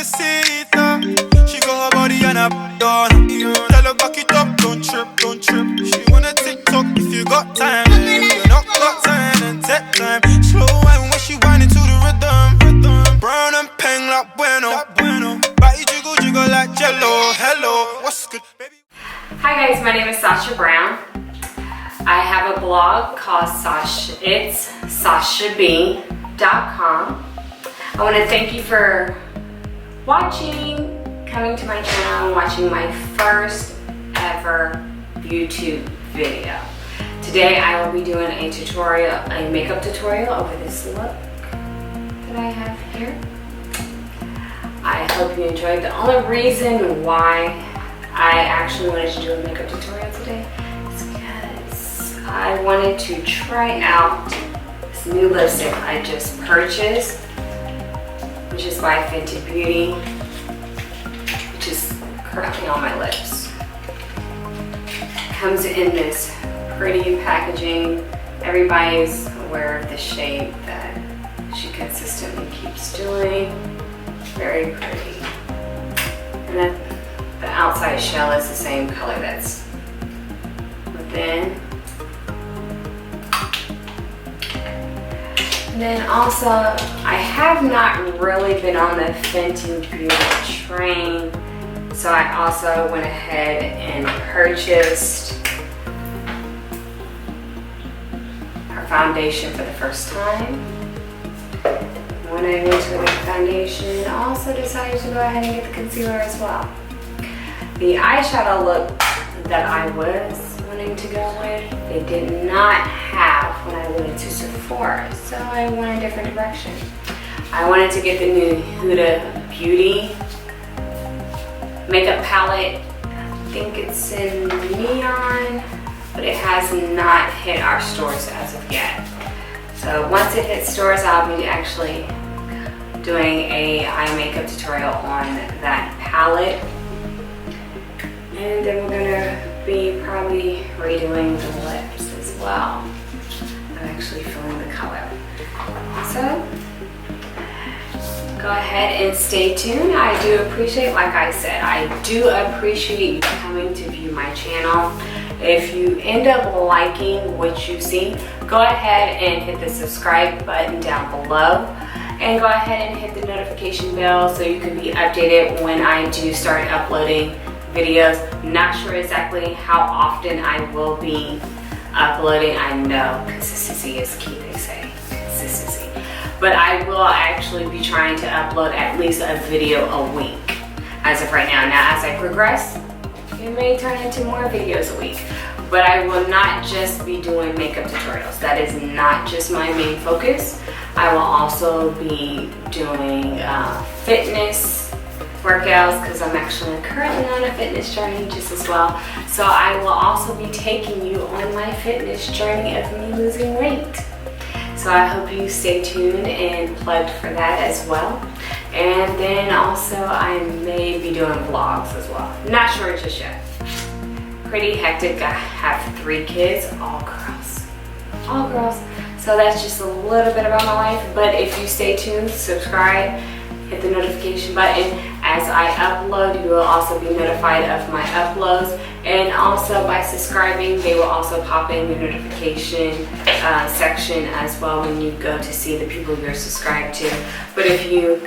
mamacita. She got her body and her done. Tell her back it up, don't trip, don't trip. She wanna TikTok if you got time. If you not got time, then take time. Slow wine when she whining to the rhythm. Brown and peng like bueno. Body jiggle jiggle like jello. Hello, what's good, baby? Hi guys, my name is Sasha Brown. I have a blog called it's sashaB.com. I want to thank you for watching, coming to my channel, and watching my first ever YouTube video. Today I will be doing a tutorial, a makeup tutorial over this look that I have here. I hope you enjoyed. The only reason why I actually wanted to do a makeup tutorial today is because I wanted to try out this new lipstick I just purchased, which is by Fenty Beauty, which is currently on my lips. Comes in this pretty packaging. Everybody's aware of the shade that she consistently keeps doing. Very pretty. And then the outside shell is the same color that's within. And then also, I have not really been on the Fenty Beauty train, so I also went ahead and purchased her foundation for the first time. When I went to the foundation, I also decided to go ahead and get the concealer as well. The eyeshadow look that I was wanting to go with, they did not have when I went to Sephora, so I went a different direction. I wanted to get the new Huda Beauty makeup palette. I think it's in neon, but it has not hit our stores as of yet. So once it hits stores, I'll be actually doing a eye makeup tutorial on that palette. And then we're gonna be probably redoing the lips as well. I'm actually filling the color. So, go ahead and stay tuned. I do appreciate, like I said, I do appreciate you coming to view my channel. If you end up liking what you see, go ahead and hit the subscribe button down below. And go ahead and hit the notification bell so you can be updated when I do start uploading videos. Not sure exactly how often I will be uploading. I know consistency is key, they say. Consistency. But I will actually be trying to upload at least a video a week as of right now. Now, as I progress, it may turn into more videos a week. But I will not just be doing makeup tutorials. That is not just my main focus. I will also be doing fitness workouts because I'm actually currently on a fitness journey just as well. So I will also be taking you on my fitness journey of me losing weight. So I hope you stay tuned and plugged for that as well. And then also I may be doing vlogs as well. Not sure just yet. Pretty hectic. I have 3 kids, all girls. All girls. So that's just a little bit about my life. But if you stay tuned, subscribe, hit the notification button. As I upload, you will also be notified of my uploads. And also by subscribing, they will also pop in the notification section as well when you go to see the people you're subscribed to. But if you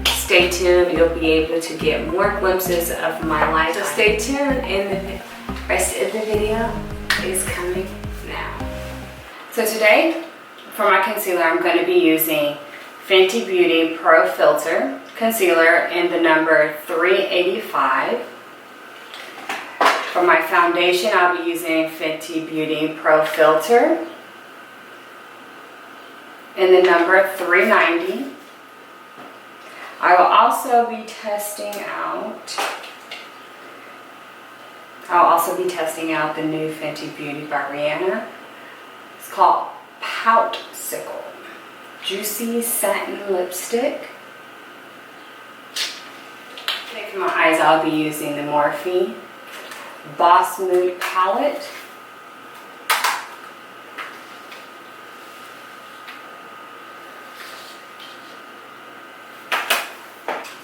stay tuned, you'll be able to get more glimpses of my life. So stay tuned, and the rest of the video is coming now. So today, for my concealer, I'm going to be using Fenty Beauty Pro Filter Concealer in the number 385. For my foundation, I'll be using Fenty Beauty Pro Filter in the number 390. I will also be testing out the new Fenty Beauty by Rihanna. It's called Pout Sickle Juicy Satin Lipstick. Okay, for my eyes, I'll be using the Morphe Boss Mood Palette.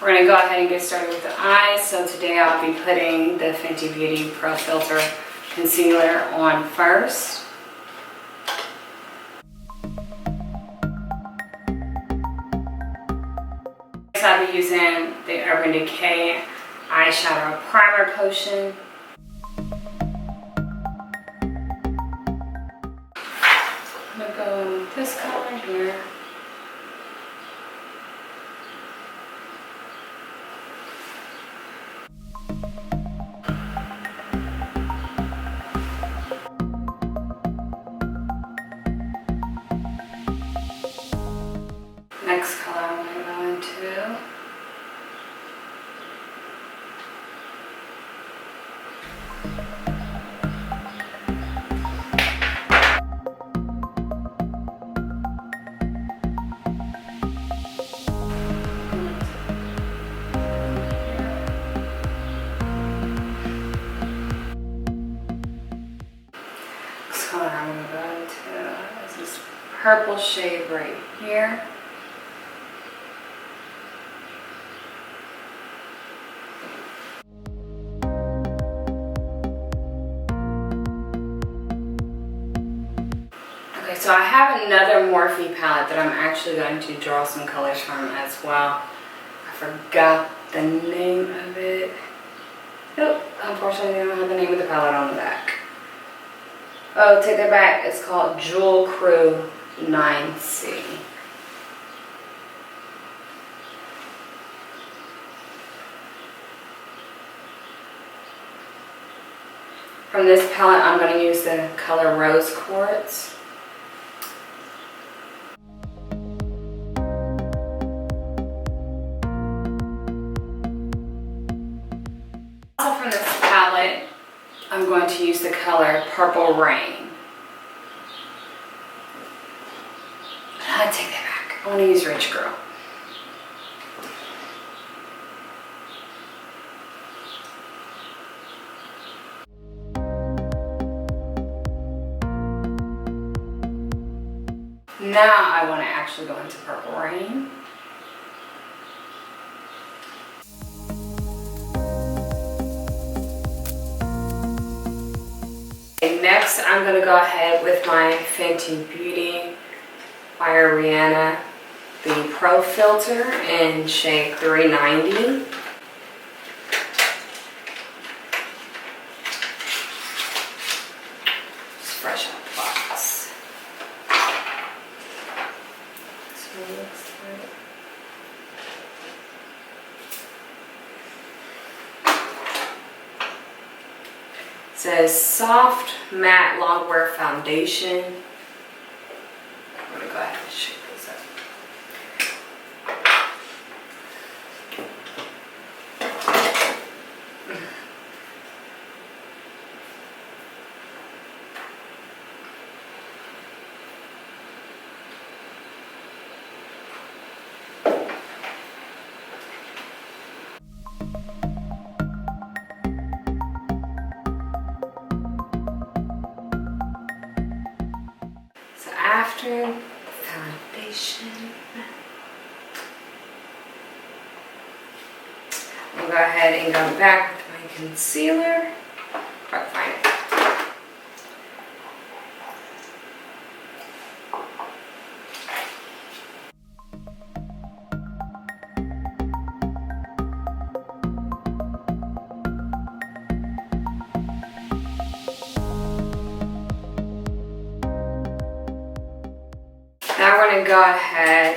We're gonna go ahead and get started with the eyes. So today I'll be putting the Fenty Beauty Pro Filter Concealer on first. Next I'll be using the Urban Decay Eyeshadow Primer Potion. I'm gonna go with this color here. Next color I'm going to go into. Next color I'm going to go into is this purple shade right here. Okay, so I have another Morphe palette that I'm actually going to draw some colors from as well. I forgot the name of it. Nope, unfortunately I don't have the name of the palette on the back. Oh, take it back. It's called Jewel Crew 9C. From this palette, I'm going to use the color Rose Quartz. Also from this palette, I'm going to use the color Purple Rain. I take that back. I want to use Rich Girl. Now I want to actually go into Purple Rain. Next, I'm going to go ahead with my Fenty Beauty by Rihanna, the Pro Filter in shade 390. It's fresh out the box. So it looks like. It says soft matte longwear foundation. I'm gonna go ahead and shake this up. After the foundation, I'll go ahead and go back with my concealer. If I find it. Now we're going to go ahead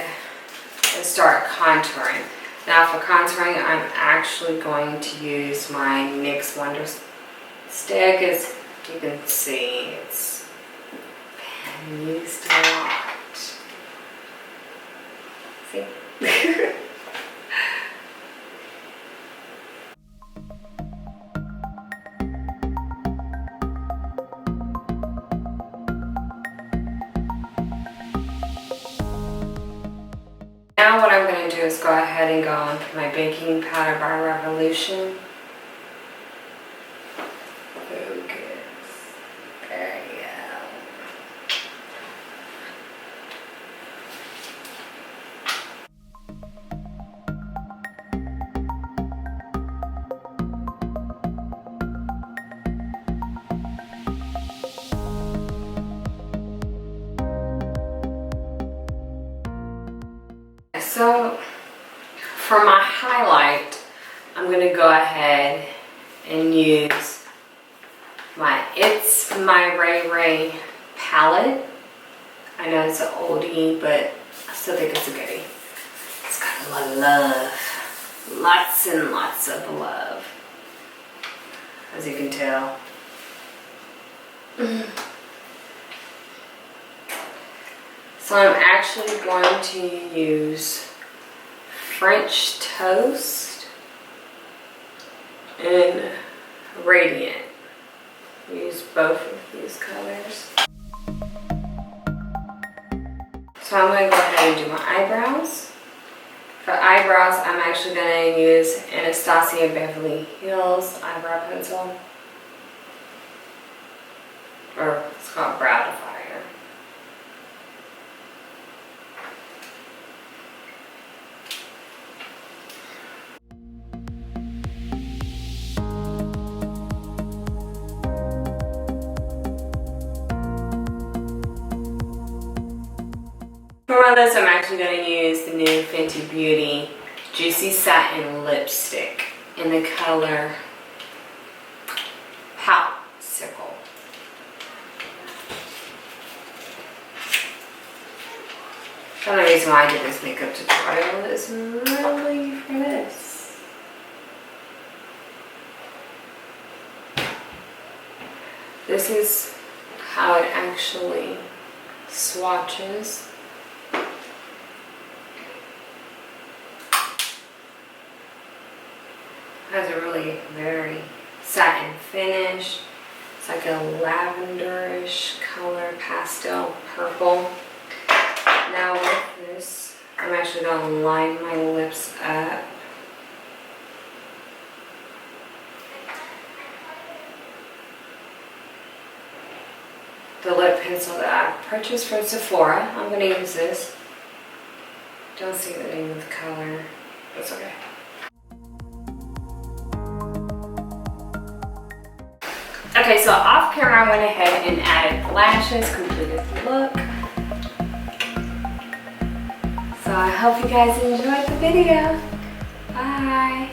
and start contouring. Now for contouring, I'm actually going to use my NYX Wonder Stick. As you can see, it's been used a lot. See? Now what I'm going to do is go ahead and go on with my baking powder by Revolution. Focus. There you go. For my highlight, I'm gonna go ahead and use my It's My Ray Ray palette. I know it's an oldie, but I still think it's a goodie. It's got a lot of love. Lots and lots of love. As you can tell. So I'm actually going to use French Toast and Radiant. Use both of these colors. So I'm going to go ahead and do my eyebrows. For eyebrows, I'm actually going to use Anastasia Beverly Hills eyebrow pencil. Or it's called Brow Definer. For my lips, I'm actually going to use the new Fenty Beauty Juicy Satin Lipstick in the color Popsicle. The only reason why I did this makeup tutorial is really for this. This is how it actually swatches. Has a really very satin finish. It's like a lavenderish color, pastel purple. Now with this, I'm actually going to line my lips up. The lip pencil that I purchased from Sephora. I'm going to use this. Don't see the name of the color. That's okay. Okay, so off camera I went ahead and added lashes, completed the look. So I hope you guys enjoyed the video. Bye.